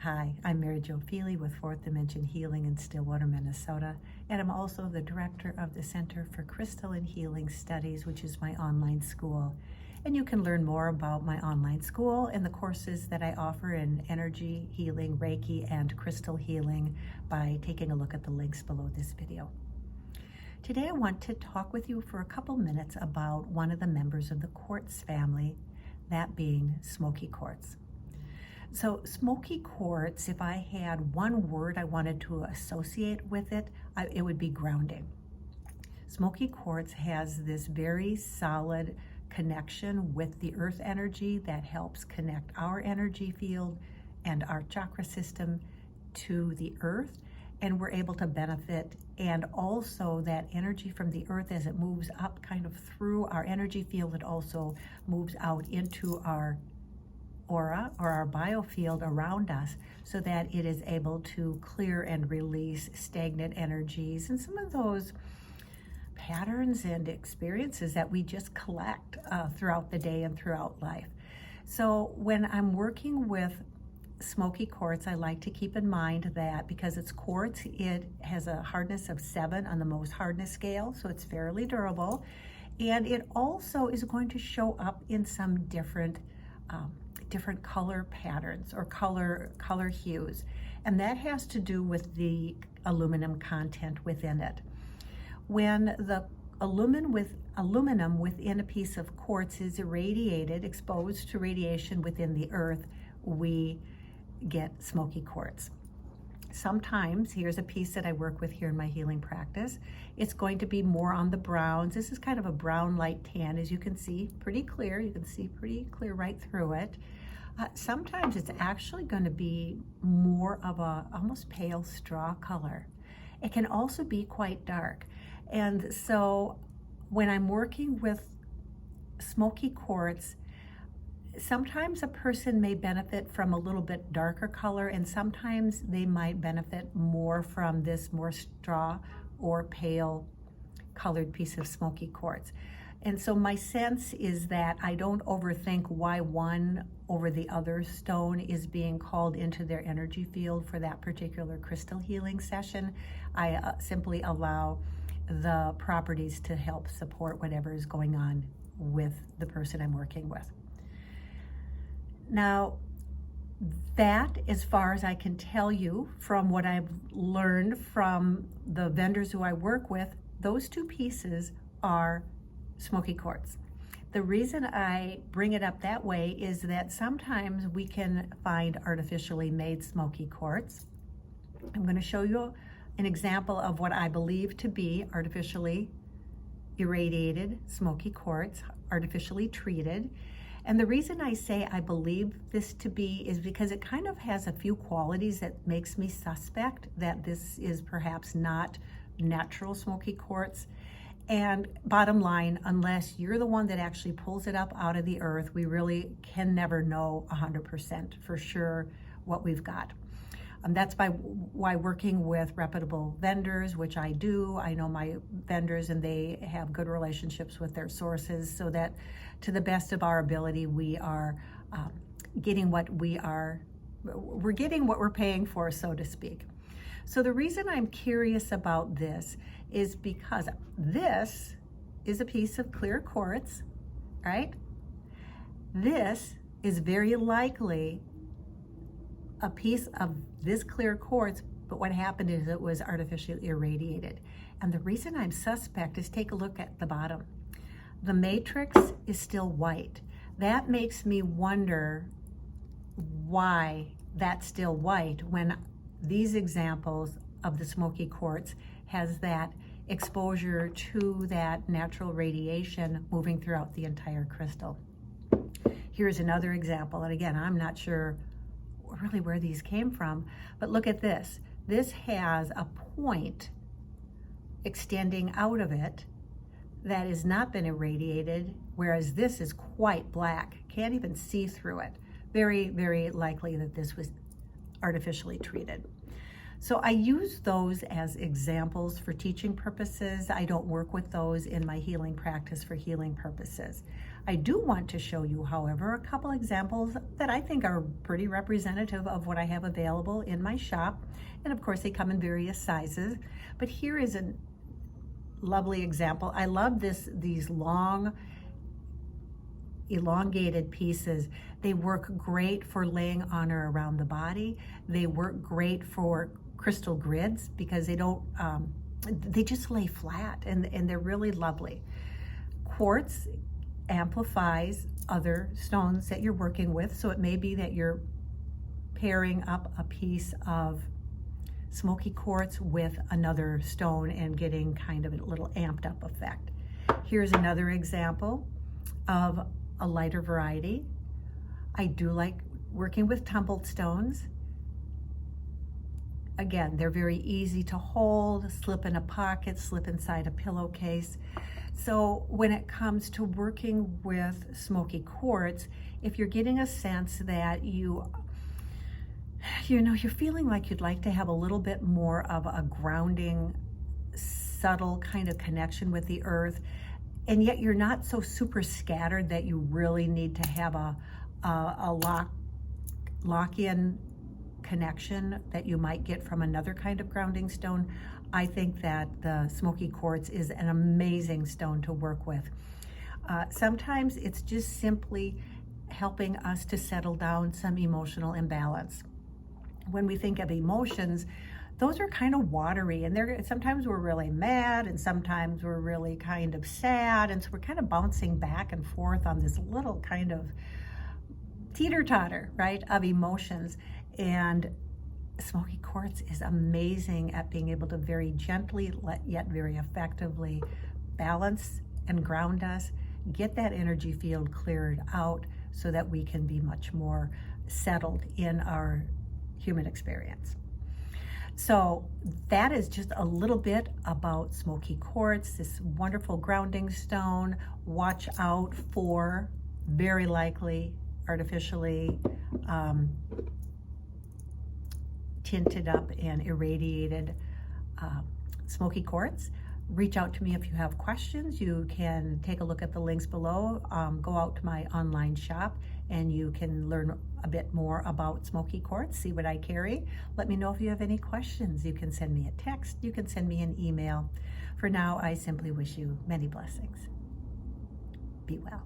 Hi, I'm Maryjo with Fourth Dimension Healing in Stillwater, Minnesota, and I'm also the director of the Center for Crystalline Healing Studies, which is my online school. And you can learn more about my online school and the courses that I offer in energy healing, Reiki, and crystal healing by taking a look at the links below this video. Today I want to talk with you for a couple minutes about one of the members of the quartz family, that being Smoky Quartz. So Smoky Quartz, if I had one word I wanted to associate with it, it would be grounding. Smoky Quartz has this very solid connection with the earth energy that helps connect our energy field and our chakra system to the earth, and we're able to benefit. And also that energy from the earth, as it moves up kind of through our energy field, it also moves out into our aura or our biofield around us, so that it is able to clear and release stagnant energies and some of those patterns and experiences that we just collect throughout the day and throughout life. So when I'm working with Smoky Quartz, I like to keep in mind that because it's quartz, it has a hardness of 7 on the most hardness scale, so it's fairly durable, and it also is going to show up in some different color patterns or color hues, and that has to do with the aluminum content within it. When the aluminum within a piece of quartz is irradiated, exposed to radiation within the earth, we get smoky quartz. Sometimes, here's a piece that I work with here in my healing practice, it's going to be more on the browns. This is kind of a brown light tan, as you can see, pretty clear. You can see pretty clear right through it. Sometimes it's actually going to be more of a almost pale straw color. It can also be quite dark. And so when I'm working with smoky quartz, sometimes a person may benefit from a little bit darker color, and sometimes they might benefit more from this more straw or pale colored piece of smoky quartz. And so my sense is that I don't overthink why one over the other stone is being called into their energy field for that particular crystal healing session. I simply allow the properties to help support whatever is going on with the person I'm working with. Now, that, as far as I can tell you from what I've learned from the vendors who I work with, those two pieces are smoky quartz. The reason I bring it up that way is that sometimes we can find artificially made smoky quartz. I'm going to show you an example of what I believe to be artificially irradiated smoky quartz, artificially treated. And the reason I say I believe this to be is because it kind of has a few qualities that makes me suspect that this is perhaps not natural smoky quartz. And bottom line, unless you're the one that actually pulls it up out of the earth, we really can never know 100% for sure what we've got. That's why working with reputable vendors, which I do, I know my vendors and they have good relationships with their sources, so that to the best of our ability, we are getting what we're getting what we're paying for, so to speak. So the reason I'm curious about this is because this is a piece of clear quartz, right? This is very likely a piece of this clear quartz, but what happened is it was artificially irradiated. And the reason I'm suspect is take a look at the bottom. The matrix is still white. That makes me wonder why that's still white when these examples of the smoky quartz has that exposure to that natural radiation moving throughout the entire crystal. Here's another example, and again, I'm not sure really where these came from, but look at this. This has a point extending out of it that has not been irradiated, whereas this is quite black. Can't even see through it. Very, very likely that this was artificially treated. So I use those as examples for teaching purposes. I don't work with those in my healing practice for healing purposes. I do want to show you, however, a couple examples that I think are pretty representative of what I have available in my shop. And of course, they come in various sizes. But here is a lovely example. I love these long, elongated pieces. They work great for laying on or around the body. They work great for crystal grids because they just lay flat, and they're really lovely. Quartz amplifies other stones that you're working with, so it may be that you're pairing up a piece of smoky quartz with another stone and getting kind of a little amped up effect. Here's another example of a lighter variety. I do like working with tumbled stones. Again, they're very easy to hold, slip in a pocket, slip inside a pillowcase. So when it comes to working with smoky quartz, if you're getting a sense that you're feeling like you'd like to have a little bit more of a grounding, subtle kind of connection with the earth, and yet you're not so super scattered that you really need to have a lock-in connection that you might get from another kind of grounding stone, I think that the smoky quartz is an amazing stone to work with. Sometimes it's just simply helping us to settle down some emotional imbalance. When we think of emotions, those are kind of watery, and sometimes we're really mad, and sometimes we're really kind of sad, and so we're kind of bouncing back and forth on this little kind of teeter-totter, right, of emotions. And smoky quartz is amazing at being able to very gently, yet very effectively balance and ground us, get that energy field cleared out so that we can be much more settled in our human experience. So that is just a little bit about smoky quartz, this wonderful grounding stone. Watch out for very likely artificially tinted up and irradiated smoky quartz. Reach out to me if you have questions. You can take a look at the links below. Go out to my online shop and you can learn a bit more about smoky quartz, see what I carry. Let me know if you have any questions. You can send me a text, you can send me an email. For now, I simply wish you many blessings. Be well.